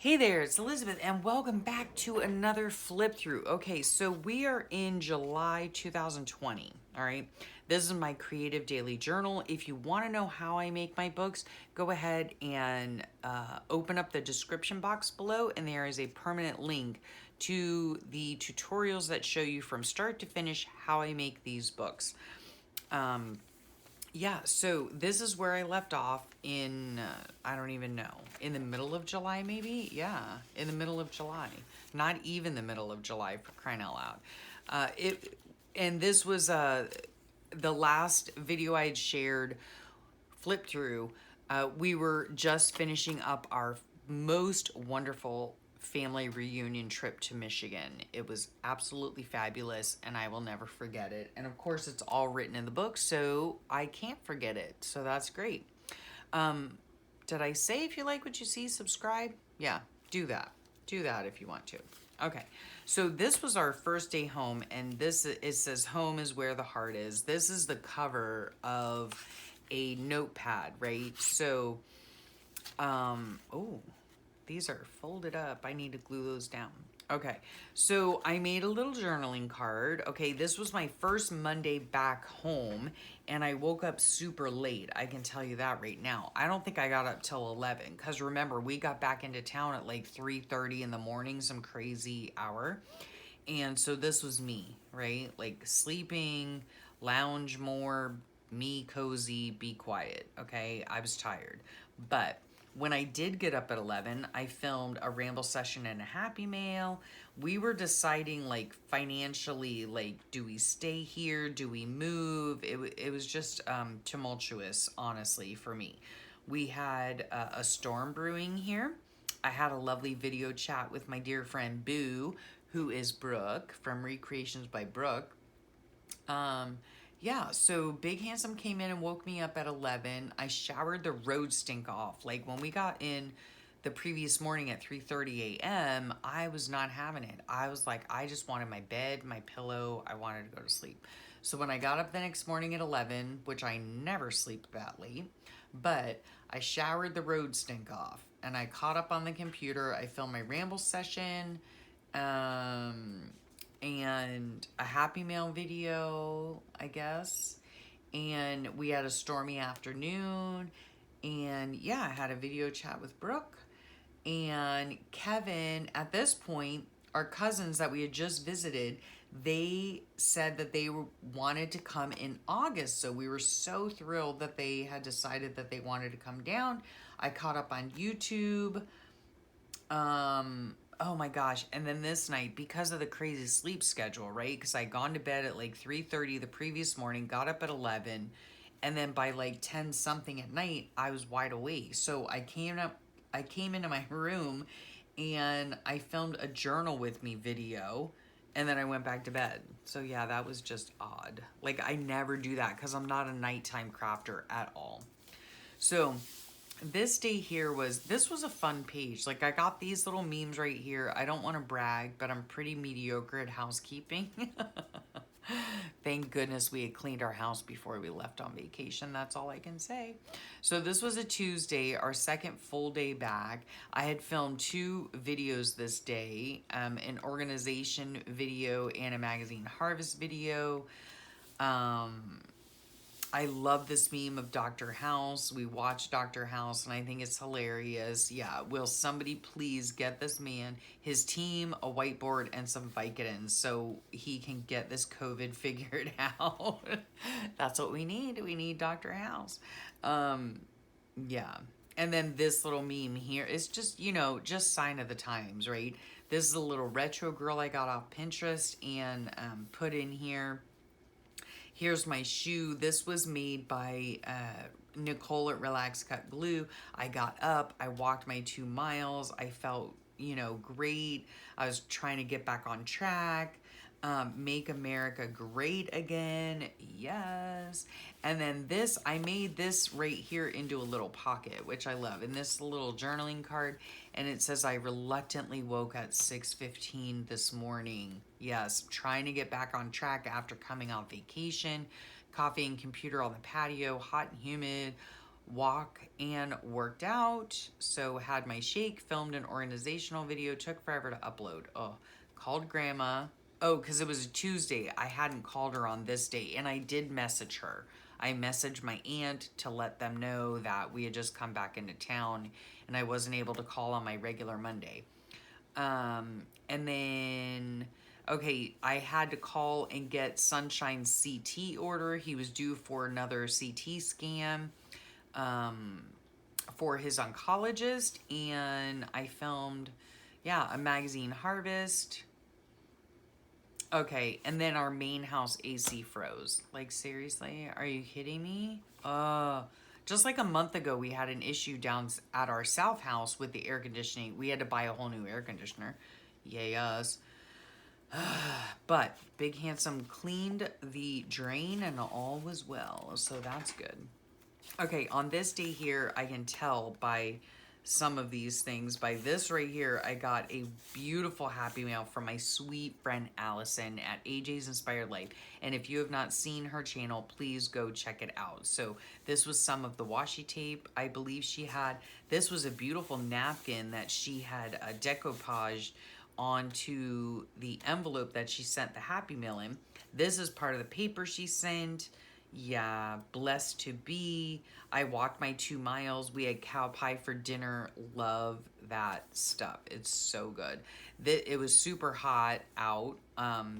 Hey there, it's Elizabeth, and welcome back to another flip through. Okay, so we are in July 2020. All right, this is my creative daily journal. If you want to know how I make my books, go ahead and open up the description box below, and there is a permanent link to the tutorials that show you from start to finish how I make these books. Yeah, so this is where I left off in, I don't even know, in the middle of July maybe? Yeah, in the middle of July. Not even the middle of July, for crying out loud. And this was the last video I had shared, flip through. We were just finishing up our most wonderful family reunion trip to Michigan. It was absolutely fabulous and I will never forget it. And of course, it's all written in the book, so I can't forget it. So that's great. Did I say if you like what you see, subscribe? Yeah, do that. Do that if you want to. Okay, so this was our first day home, and this, it says home is where the heart is. This is the cover of a notepad, right? So, oh, these are folded up. I need to glue those down. Okay, so I made a little journaling card. Okay, this was my first Monday back home, and I woke up super late. I can tell you that right now. I don't think I got up till 11, because remember, we got back into town at like 3:30 in the morning, some crazy hour. And so this was me, right? Like sleeping, lounge more, me cozy, be quiet, okay? I was tired. But when I did get up at 11, I filmed a ramble session and a happy mail. We were deciding like financially, like, do we stay here? Do we move? It was just tumultuous, honestly, for me. We had a storm brewing here. I had a lovely video chat with my dear friend Boo, who is Brooke from Recreations by Brooke. Yeah, so Big Handsome came in and woke me up at 11. I showered the road stink off. Like when we got in the previous morning at 3:30 a.m., I was not having it. I was like, I just wanted my bed, my pillow. I wanted to go to sleep. So when I got up the next morning at 11, which I never sleep that late, but I showered the road stink off and I caught up on the computer. I filmed my ramble session. And a Happy Mail video, I guess. And we had a stormy afternoon. And yeah, I had a video chat with Brooke. And Kevin, at this point, our cousins that we had just visited, they said that they wanted to come in August. So we were so thrilled that they had decided that they wanted to come down. I caught up on YouTube. Oh my gosh. And then this night, because of the crazy sleep schedule, right? Because I'd gone to bed at like 3:30 the previous morning, got up at 11, and then by like 10 something at night, I was wide awake. So I came into my room and I filmed a journal with me video, and then I went back to bed. So yeah, that was just odd. Like I never do that because I'm not a nighttime crafter at all. So this day here this was a fun page. Like I got these little memes right here. I don't want to brag, but I'm pretty mediocre at housekeeping. Thank goodness we had cleaned our house before we left on vacation. That's all I can say. So this was a Tuesday, our second full day back. I had filmed 2 videos this day, an organization video and a magazine harvest video. I love this meme of Dr. House. We watch Dr. House and I think it's hilarious. Yeah, will somebody please get this man, his team, a whiteboard, and some Vicodins so he can get this COVID figured out. That's what we need. We need Dr. House. Yeah. And then this little meme here is just, just sign of the times, right? This is a little retro girl I got off Pinterest and put in here. Here's my shoe. This was made by Nicole at Relax Cut Glue. I got up, I walked my 2 miles. I felt, great. I was trying to get back on track. Make America Great Again. Yes. And then this, I made this right here into a little pocket, which I love. And this little journaling card, and it says, I reluctantly woke at 6:15 this morning. Yes, trying to get back on track after coming off vacation. Coffee and computer on the patio, hot and humid. walk and worked out. So had my shake, filmed an organizational video, took forever to upload. Oh, called grandma. Oh, because it was a Tuesday. I hadn't called her on this day, and I did message her. I messaged my aunt to let them know that we had just come back into town and I wasn't able to call on my regular Monday. And then, okay, I had to call and get Sunshine's CT order. He was due for another CT scan for his oncologist, and I filmed, yeah, a magazine harvest. Okay, and then our main house AC froze. Like, seriously? Are you kidding me? Just like a month ago, we had an issue down at our south house with the air conditioning. We had to buy a whole new air conditioner. Yay, us. But Big Handsome cleaned the drain and all was well, so that's good. Okay, on this day here, I can tell by some of these things. By this right here, I got a beautiful Happy Mail from my sweet friend Allison at AJ's Inspired Life. And if you have not seen her channel, please go check it out. So this was some of the washi tape I believe she had. This was a beautiful napkin that she had decoupaged onto the envelope that she sent the Happy Mail in. This is part of the paper she sent. Yeah, blessed to be. I walked my 2 miles. We had cow pie for dinner. Love that stuff. It's so good. It was super hot out.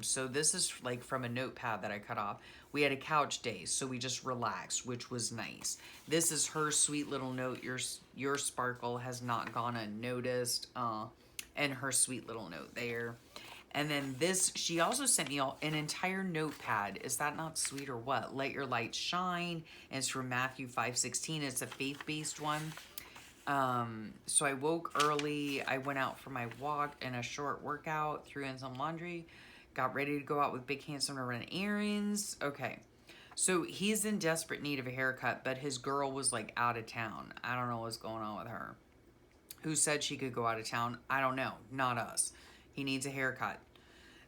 So this is like from a notepad that I cut off. We had a couch day, so we just relaxed, which was nice. This is her sweet little note. Your sparkle has not gone unnoticed. And her sweet little note there. And then this, she also sent me an entire notepad. Is that not sweet or what? Let Your Light Shine. And it's from Matthew 5:16. It's a faith-based one. So I woke early. I went out for my walk and a short workout, threw in some laundry, got ready to go out with Big Handsome to run errands. Okay. So he's in desperate need of a haircut, but his girl was like out of town. I don't know what's going on with her. Who said she could go out of town? I don't know. Not us. He needs a haircut.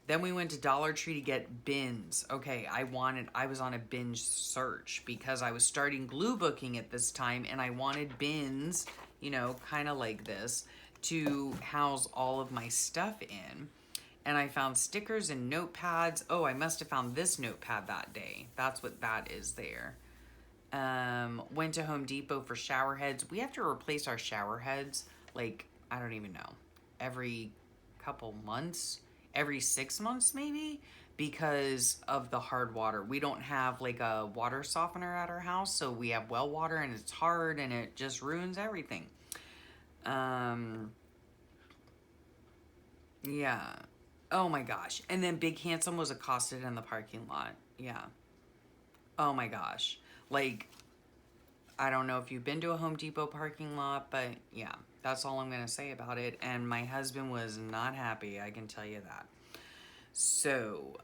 Then we went to Dollar Tree to get bins. Okay, I was on a binge search because I was starting glue booking at this time and I wanted bins, you know, kind of like this, to house all of my stuff in. And I found stickers and notepads. Oh, I must have found this notepad that day. That's what that is there. Went to Home Depot for shower heads. We have to replace our shower heads, like, I don't even know, every couple months, every 6 months maybe, because of the hard water. We don't have like a water softener at our house, so we have well water and it's hard and it just ruins everything. Yeah. Oh my gosh. And then Big Handsome was accosted in the parking lot. Yeah. Oh my gosh. Like, I don't know if you've been to a Home Depot parking lot, but yeah, that's all I'm going to say about it. And my husband was not happy, I can tell you that. So,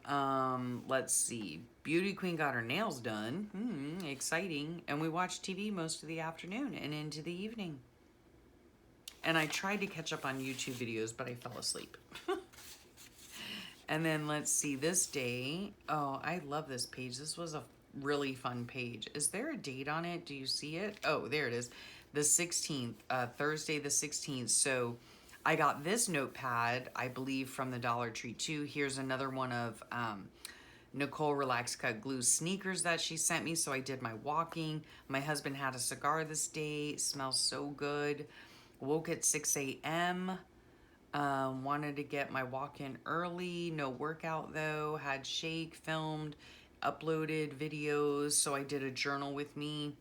let's see. Beauty Queen got her nails done. Exciting. And we watched TV most of the afternoon and into the evening. And I tried to catch up on YouTube videos, but I fell asleep. And then let's see, this day. Oh, I love this page. This was a really fun page. Is there a date on it? Do you see it? Oh, there it is. The 16th, Thursday the 16th. So I got this notepad, I believe, from the Dollar Tree too. Here's another one of Nicole Relax Cut Glue sneakers that she sent me. So I did my walking. My husband had a cigar this day. It smells so good. Woke at 6 a.m. Wanted to get my walk in early. No workout though. Had shake, filmed, uploaded videos. So I did a journal with me.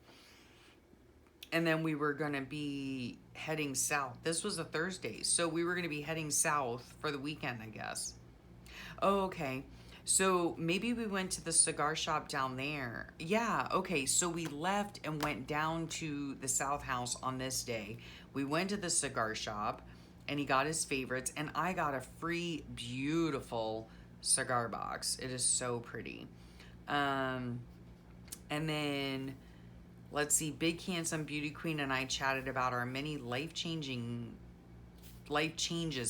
And then we were going to be heading south. This was a Thursday. So we were going to be heading south for the weekend, I guess. Oh, okay. So maybe we went to the cigar shop down there. Yeah, okay. So we left and went down to the South House on this day. We went to the cigar shop and he got his favorites. And I got a free, beautiful cigar box. It is so pretty. And then... let's see, Big Handsome Beauty Queen and I chatted about our many life changes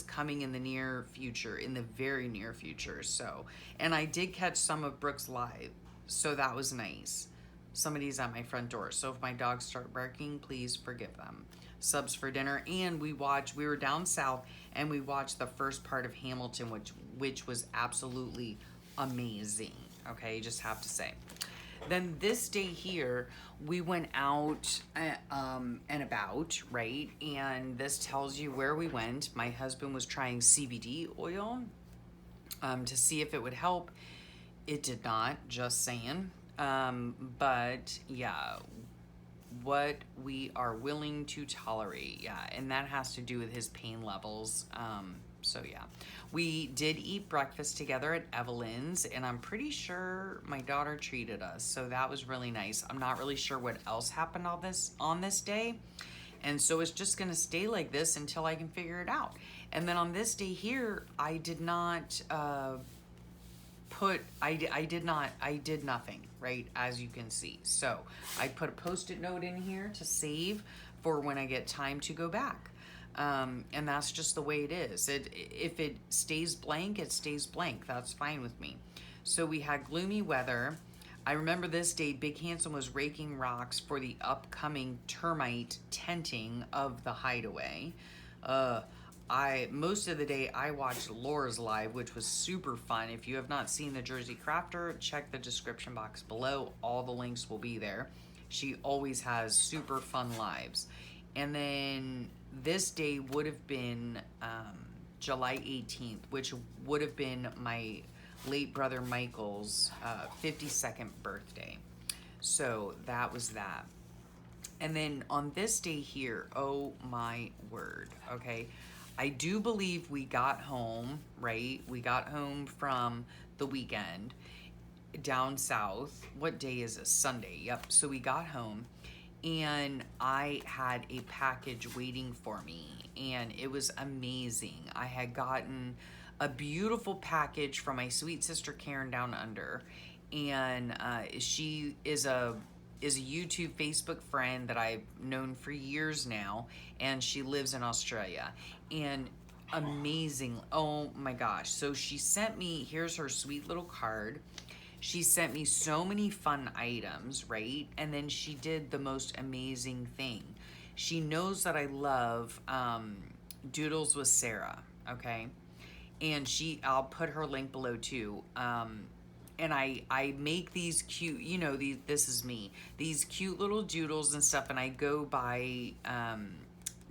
coming in the near future, in the very near future. So, and I did catch some of Brooke's live, so that was nice. Somebody's at my front door. So if my dogs start barking, please forgive them. Subs for dinner. And we were down south and we watched the first part of Hamilton, which was absolutely amazing. Okay, just have to say. Then this day here, we went out and about, right? And this tells you where we went. My husband was trying CBD oil to see if it would help. It did not, just saying. But yeah, what we are willing to tolerate. Yeah, and that has to do with his pain levels. So yeah, we did eat breakfast together at Evelyn's, and I'm pretty sure my daughter treated us, so that was really nice. I'm not really sure what else happened on this day, and so it's just gonna stay like this until I can figure it out. And then on this day here, I did not I did nothing, right, as you can see. So I put a post-it note in here to save for when I get time to go back. And that's just the way it is. If it stays blank, it stays blank. That's fine with me. So we had gloomy weather. I remember this day, Big Handsome was raking rocks for the upcoming termite tenting of the hideaway. Most of the day I watched Laura's live, which was super fun. If you have not seen the Jersey Crafter, check the description box below. All the links will be there. She always has super fun lives. And then this day would have been July 18th, which would have been my late brother Michael's 52nd birthday. So that was that. And then on this day here, oh my word, okay? I do believe we got home, right? We got home from the weekend down south. What day is this? Sunday. Yep. So we got home and I had a package waiting for me and it was amazing. I had gotten a beautiful package from my sweet sister Karen down under, and she is a YouTube Facebook friend that I've known for years now, and she lives in Australia. And amazing, oh my gosh. So she sent me, here's her sweet little card. She sent me so many fun items, right? And then she did the most amazing thing. She knows that I love Doodles with Sarah, okay? And I'll put her link below too. And I make these cute, you know, this is me, these cute little doodles and stuff, and I go by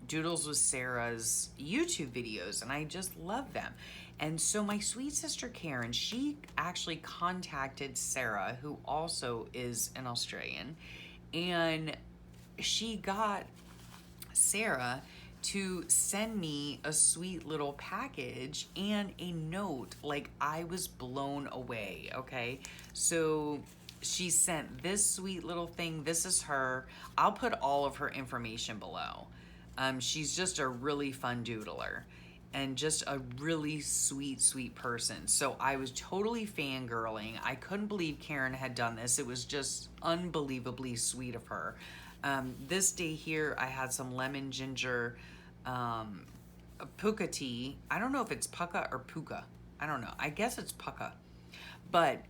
Doodles with Sarah's YouTube videos, and I just love them. And so my sweet sister Karen, she actually contacted Sarah, who also is an Australian, and she got Sarah to send me a sweet little package and a note. Like, I was blown away, okay? So she sent this sweet little thing. This is her. I'll put all of her information below. She's just a really fun doodler and just a really sweet, sweet person. So I was totally fangirling. I couldn't believe Karen had done this. It was just unbelievably sweet of her. This day here, I had some lemon ginger puka tea. I don't know if it's puka or puka. I don't know. I guess it's puka. But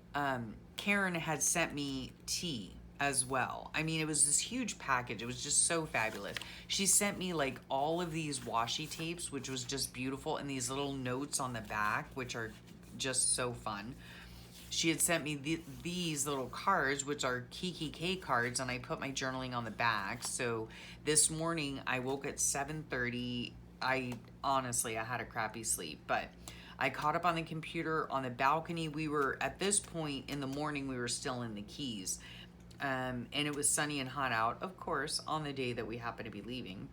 Karen had sent me tea as well. I mean, it was this huge package. It was just so fabulous. She sent me like all of these washi tapes, which was just beautiful, and these little notes on the back, which are just so fun. She had sent me these little cards, which are Kiki K cards, and I put my journaling on the back. So this morning I woke at 7:30. I had a crappy sleep, but I caught up on the computer on the balcony. We were, at this point in the morning, we were still in the Keys. And it was sunny and hot out, of course, on the day that we happened to be leaving.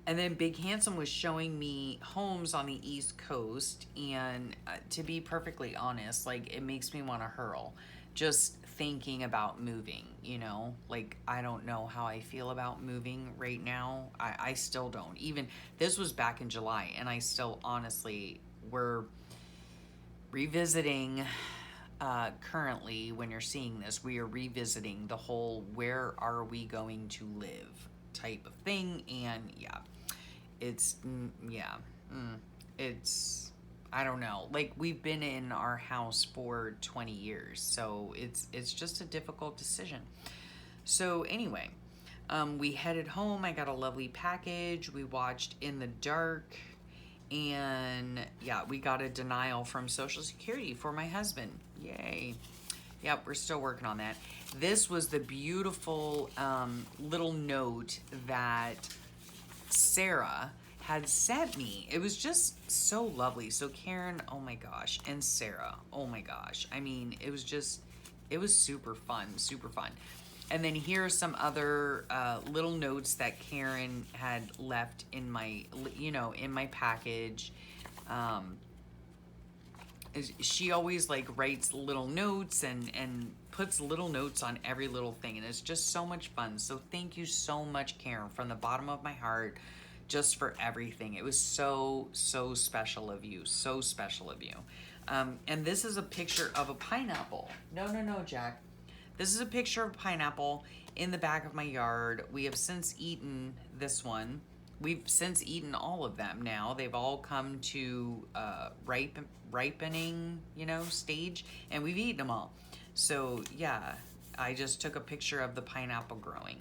And then Big Handsome was showing me homes on the East Coast, and to be perfectly honest, like, it makes me want to hurl just thinking about moving, you know? Like, I don't know how I feel about moving right now. I still don't. Even, this was back in July, and I still, honestly, we're revisiting, currently, when you're seeing this, we are revisiting the whole where are we going to live type of thing, and yeah. It's, I don't know. Like, we've been in our house for 20 years, so it's just a difficult decision. So anyway, we headed home. I got a lovely package. We watched In the Dark, and yeah, we got a denial from Social Security for my husband. Yay. Yep, we're still working on that. This was the beautiful little note that Sarah had sent me. It was just so lovely. So Karen, oh my gosh, and Sarah, oh my gosh. I mean, it was super fun, super fun. And then here are some other little notes that Karen had left in my, in my package. She always like writes little notes and puts little notes on every little thing, and it's just so much fun. So thank you so much, Karen, from the bottom of my heart, just for everything. It was so special of you, so special of you. And this is a picture of a pineapple. No, Jack. This is a picture of a pineapple in the back of my yard. We have since eaten this one. We've since eaten all of them now. They've all come to ripening, stage, and we've eaten them all. So yeah, I just took a picture of the pineapple growing.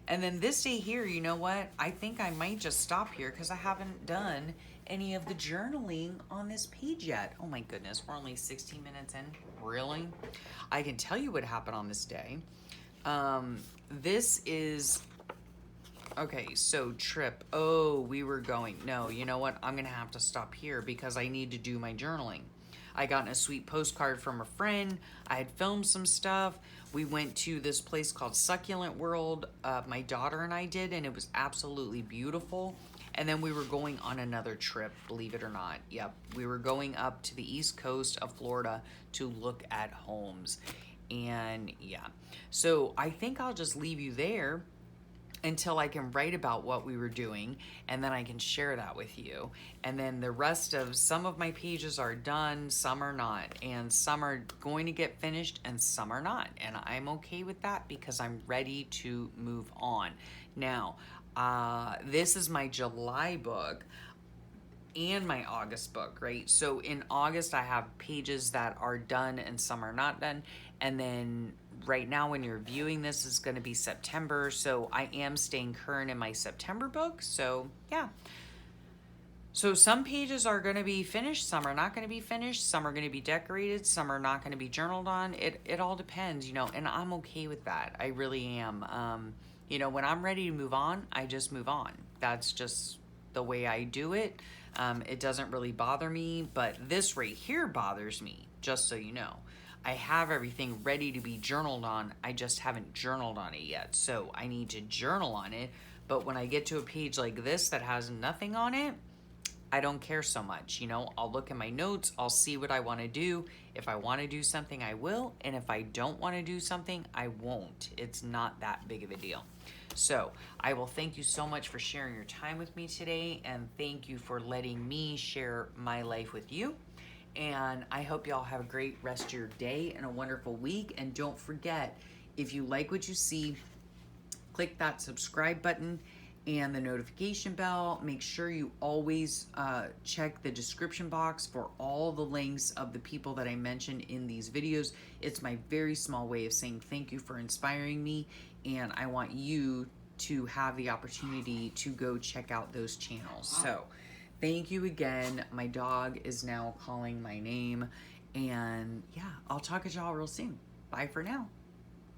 And then this day here, you know what? I think I might just stop here because I haven't done any of the journaling on this page yet. Oh my goodness, we're only 16 minutes in. Really? I can tell you what happened on this day. This is, okay, so trip. Oh, we were going. No, you know what? I'm going to have to stop here because I need to do my journaling. I got a sweet postcard from a friend. I had filmed some stuff. We went to this place called Succulent World. My daughter and I did, and it was absolutely beautiful. And then we were going on another trip, believe it or not. Yep, we were going up to the east coast of Florida to look at homes. And yeah, so I think I'll just leave you there until I can write about what we were doing, and then I can share that with you. And then the rest of some of my pages are done, some are not, and some are going to get finished and some are not. And I'm okay with that because I'm ready to move on. Now, this is my July book and my August book, right? So in August, I have pages that are done and some are not done. And then right now when you're viewing this is going to be September. So I am staying current in my September book. So yeah. So some pages are going to be finished. Some are not going to be finished. Some are going to be decorated. Some are not going to be journaled on. It all depends, and I'm okay with that. I really am. When I'm ready to move on, I just move on. That's just the way I do it. It doesn't really bother me, but this right here bothers me, just so you know. I have everything ready to be journaled on. I just haven't journaled on it yet. So I need to journal on it. But when I get to a page like this that has nothing on it, I don't care so much. I'll look at my notes. I'll see what I want to do. If I want to do something, I will. And if I don't want to do something, I won't. It's not that big of a deal. So I will thank you so much for sharing your time with me today. And thank you for letting me share my life with you. And I hope y'all have a great rest of your day and a wonderful week. And don't forget, if you like what you see, click that subscribe button and the notification bell. Make sure you always check the description box for all the links of the people that I mentioned in these videos. It's my very small way of saying thank you for inspiring me, and I want you to have the opportunity to go check out those channels. So thank you again. My dog is now calling my name, and yeah, I'll talk to y'all real soon. Bye for now.